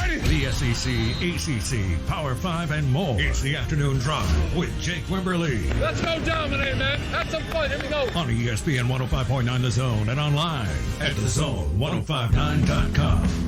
ready? The SEC, ACC, Power 5, and more. It's the Afternoon Drive with Jake Wimberly. Let's go dominate, man. Have some fun. Here we go. On ESPN 105.9 The Zone and online at thezone1059.com.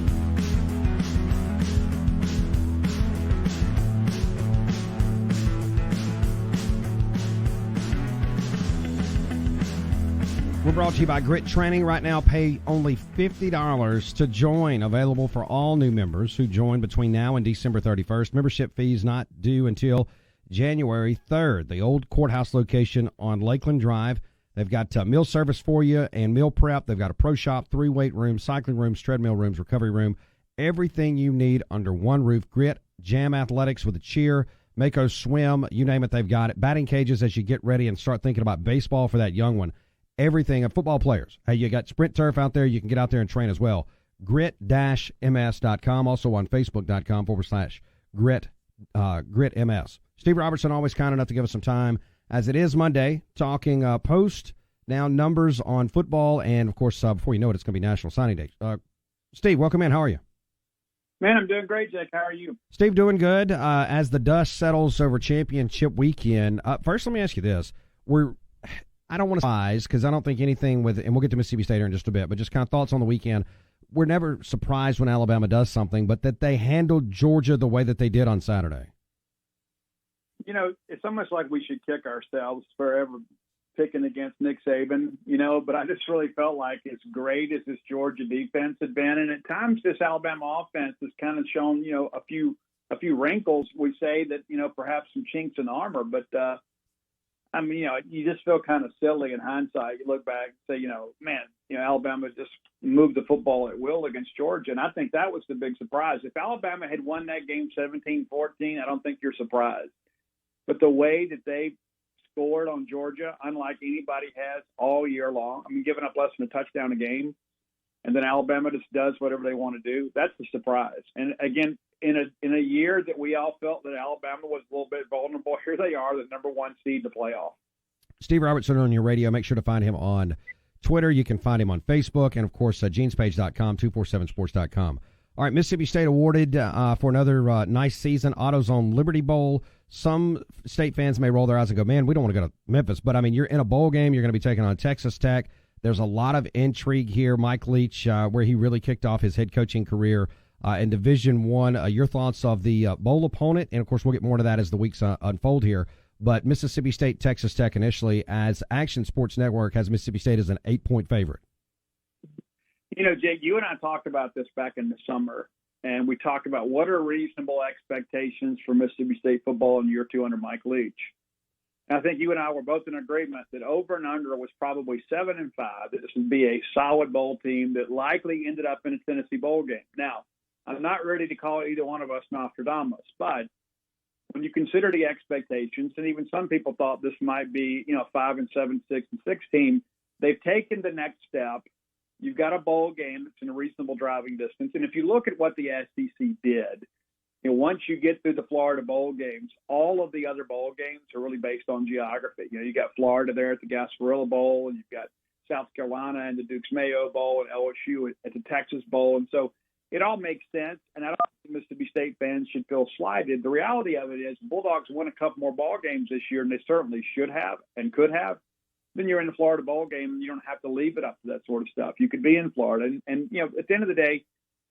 We're brought to you by Grit Training. Right now, pay only $50 to join. Available for all new members who join between now and December 31st. Membership fees not due until January 3rd. The old courthouse location on Lakeland Drive. They've got meal service for you and meal prep. They've got a pro shop, 3 weight rooms, cycling rooms, treadmill rooms, recovery room. Everything you need under one roof. Grit, Jam Athletics with a cheer, Mako Swim, you name it, they've got it. Batting cages as you get ready and start thinking about baseball for that young one. Everything of football players. Hey, you got Sprint Turf out there. You can get out there and train as well. Grit-ms.com. Also on Facebook.com/grit-ms. Steve Robertson, always kind enough to give us some time, as it is Monday, talking post, now numbers on football, and, of course, before you know it, it's going to be National Signing Day. Steve, welcome in. How are you? Man, I'm doing great, Jake. How are you? Steve, doing good. As the dust settles over championship weekend, first let me ask you this. I don't want to surprise because I don't think anything with, and we'll get to Mississippi State here in just a bit, but just kind of thoughts on the weekend. We're never surprised when Alabama does something, but that they handled Georgia the way that they did on Saturday. You know, it's almost like we should kick ourselves for ever picking against Nick Saban, but I just really felt like as great as this Georgia defense had been, and at times this Alabama offense has kind of shown, a few wrinkles. We say that, perhaps some chinks in armor, but, you just feel kind of silly in hindsight. You look back and say, Alabama just moved the football at will against Georgia. And I think that was the big surprise. If Alabama had won that game 17-14, I don't think you're surprised. But the way that they scored on Georgia, unlike anybody has all year long, giving up less than a touchdown a game, and then Alabama just does whatever they want to do, that's the surprise. And again, in a year that we all felt that Alabama was a little bit vulnerable, here they are, the number 1 seed to playoff. Steve Robertson on your radio. Make sure to find him on Twitter. You can find him on Facebook and, of course, genespage.com, 247sports.com. All right, Mississippi State awarded for another nice season, AutoZone Liberty Bowl. Some State fans may roll their eyes and go, man, we don't want to go to Memphis. But, you're in a bowl game. You're going to be taking on Texas Tech. There's a lot of intrigue here. Mike Leach, where he really kicked off his head coaching career in Division I. Your thoughts of the bowl opponent, and, of course, we'll get more to that as the weeks unfold here. But Mississippi State, Texas Tech initially, as Action Sports Network has Mississippi State as an 8-point favorite. Jake, you and I talked about this back in the summer, and we talked about what are reasonable expectations for Mississippi State football in year 2 under Mike Leach. And I think you and I were both in agreement that over and under was probably 7-5, that this would be a solid bowl team that likely ended up in a Tennessee bowl game. Now, I'm not ready to call either one of us Nostradamus, but when you consider the expectations, and even some people thought this might be, 5-7, 6-6 team, they've taken the next step. You've got a bowl game that's in a reasonable driving distance. And if you look at what the SEC did, once you get through the Florida bowl games, all of the other bowl games are really based on geography. You got Florida there at the Gasparilla Bowl, and you've got South Carolina and the Duke's Mayo Bowl, and LSU at the Texas Bowl. And so it all makes sense, and I don't think Mississippi State fans should feel slighted. The reality of it is Bulldogs won a couple more ball games this year, and they certainly should have and could have. Then you're in the Florida bowl game, and you don't have to leave it up to that sort of stuff. You could be in Florida. And at the end of the day,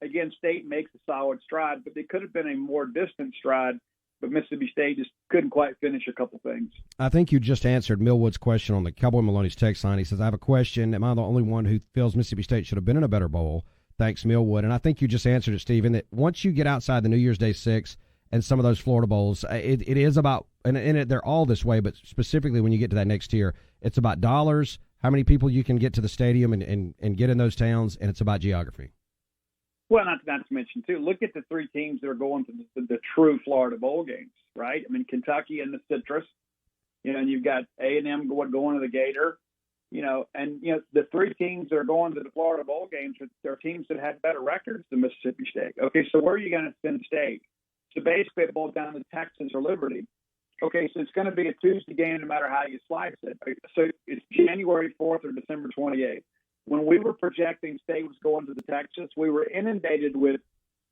again, State makes a solid stride, but they could have been a more distant stride, but Mississippi State just couldn't quite finish a couple things. I think you just answered Millwood's question on the Cowboy Maloney's text line. He says, I have a question. Am I the only one who feels Mississippi State should have been in a better bowl? Thanks, Millwood. And I think you just answered it, Steve, in that once you get outside the New Year's Day 6 and some of those Florida bowls, it is about, and they're all this way, but specifically when you get to that next tier, it's about dollars, how many people you can get to the stadium and get in those towns, and it's about geography. Well, not to mention, too, look at the 3 teams that are going to the true Florida bowl games, right? Kentucky and the Citrus, and you've got A&M going to the Gator, the 3 teams that are going to the Florida bowl games, they're teams that had better records than Mississippi State. Okay, so where are you going to spend State? So basically it boils down to Texas or Liberty. Okay, so it's going to be a Tuesday game no matter how you slice it. So it's January 4th or December 28th. When we were projecting State was going to the Texas, we were inundated with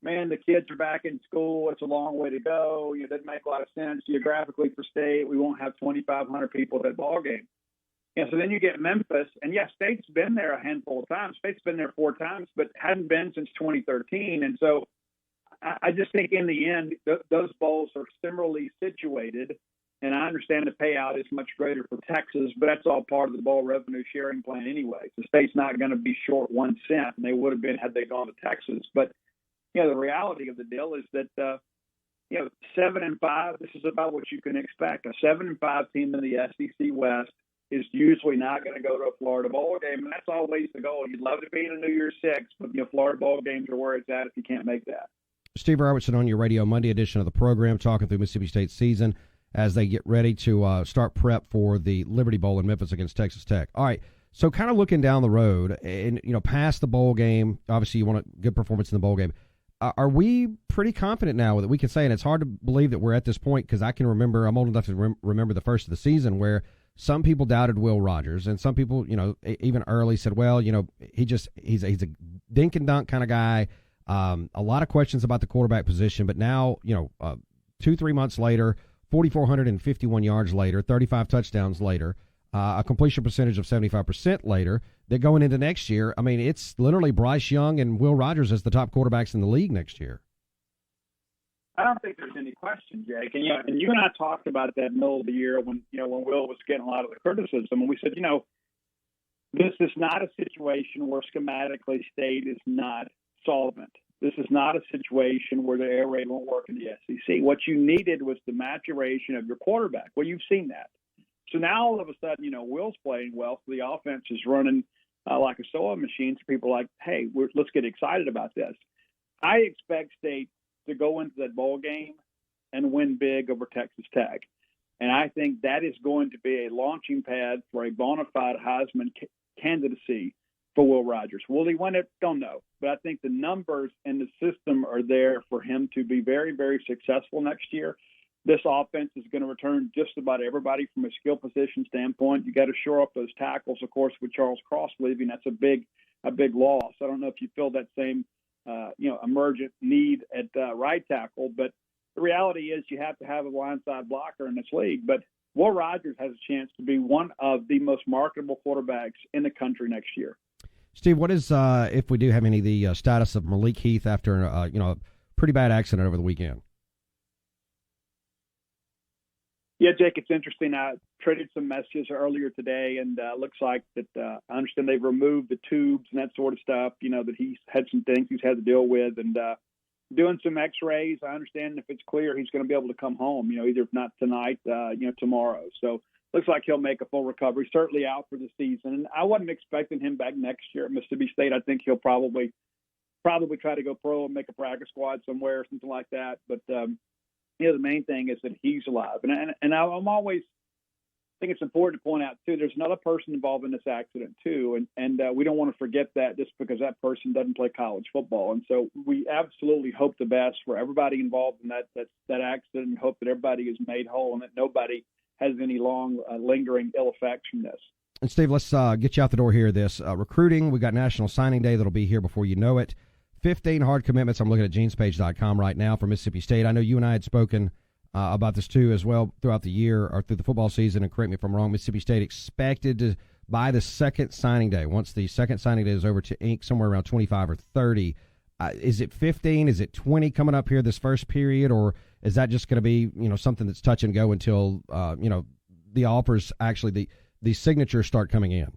man, the kids are back in school. It's a long way to go. It doesn't make a lot of sense geographically for State. We won't have 2,500 people at that ball game. So then you get Memphis, and State's been there a handful of times. State's been there 4 times, but hadn't been since 2013. And so I just think in the end, those bowls are similarly situated. And I understand the payout is much greater for Texas, but that's all part of the bowl revenue sharing plan anyway. The State's not going to be short 1 cent, and they would have been had they gone to Texas. But the reality of the deal is that 7-5. This is about what you can expect. A 7-5 team in the SEC West is usually not going to go to a Florida bowl game, and that's always the goal. You'd love to be in a New Year's Six, but Florida bowl games are where it's at if you can't make that. Steve Robertson on your radio Monday edition of the program, talking through Mississippi State's season as they get ready to start prep for the Liberty Bowl in Memphis against Texas Tech. All right, so kind of looking down the road and past the bowl game, obviously you want a good performance in the bowl game. Are we pretty confident now that we can say, and it's hard to believe that we're at this point because I can remember, I'm old enough to remember the first of the season where some people doubted Will Rogers, and some people, even early said, well, he's a dink and dunk kind of guy. A lot of questions about the quarterback position, but now, 2-3 months later, 4,451 yards later, 35 touchdowns later, a completion percentage of 75% later, that going into next year, I mean, it's literally Bryce Young and Will Rogers as the top quarterbacks in the league next year. I don't think there's any question, Jake. And you and I talked about that middle of the year when Will was getting a lot of the criticism, and we said, this is not a situation where schematically State is not solvent. This is not a situation where the air raid won't work in the SEC. What you needed was the maturation of your quarterback. Well, you've seen that. So now all of a sudden, Will's playing well, so the offense is running like a sewing machine. So people are like, hey, let's get excited about this. I expect State to go into that bowl game and win big over Texas Tech. And I think that is going to be a launching pad for a bona fide Heisman candidacy for Will Rogers. Will he win it? Don't know. But I think the numbers and the system are there for him to be very, very successful next year. This offense is going to return just about everybody from a skill position standpoint. You got to shore up those tackles, of course, with Charles Cross leaving. That's a big loss. I don't know if you feel that same emergent need at right tackle, but the reality is you have to have a blindside blocker in this league. But Will Rogers has a chance to be one of the most marketable quarterbacks in the country next year. Steve, what is, if we do have any, the status of Malik Heath after a pretty bad accident over the weekend? Yeah, Jake, it's interesting. I traded some messages earlier today, and looks like that I understand they've removed the tubes and that sort of stuff, that he's had some things he's had to deal with, and doing some x-rays. I understand if it's clear, he's going to be able to come home, either if not tonight, tomorrow. So looks like he'll make a full recovery, certainly out for the season. And I wasn't expecting him back next year at Mississippi State. I think he'll probably try to go pro and make a practice squad somewhere or something like that. But, the main thing is that he's alive. And I'm always think it's important to point out, too, there's another person involved in this accident, too. And we don't want to forget that just because that person doesn't play college football. And so we absolutely hope the best for everybody involved in that accident and hope that everybody is made whole and that nobody has any long lingering ill effects from this. And, Steve, let's get you out the door here. This recruiting, we got National Signing Day that'll be here before you know it. 15 hard commitments. I'm looking at genespage.com right now for Mississippi State. I know you and I had spoken about this, too, as well throughout the year or through the football season. And correct me if I'm wrong, Mississippi State expected to, by the second signing day, once the second signing day is over, to ink somewhere around 25 or 30. Is it 15? Is it 20 coming up here this first period? Or is that just going to be, something that's touch and go until, the offers actually, the signatures start coming in?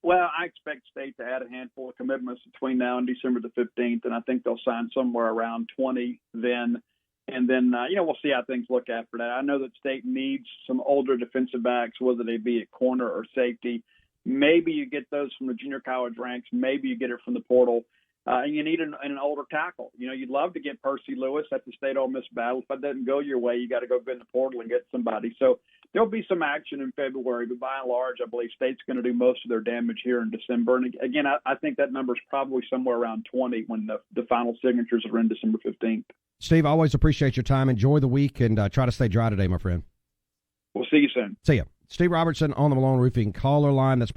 Well, I expect State to add a handful of commitments between now and December the 15th, and I think they'll sign somewhere around 20 then. And then, we'll see how things look after that. I know that State needs some older defensive backs, whether they be at corner or safety. Maybe you get those from the junior college ranks. Maybe you get it from the portal. And you need an older tackle. You'd love to get Percy Lewis at the State-Ole Miss battle. If that doesn't go your way, you got to go in the portal and get somebody. So there'll be some action in February, but by and large, I believe State's going to do most of their damage here in December. And again, I think that number is probably somewhere around 20 when the final signatures are in December 15th. Steve, I always appreciate your time. Enjoy the week and try to stay dry today, my friend. We'll see you soon. See ya. Steve Robertson on the Malone Roofing caller line. That's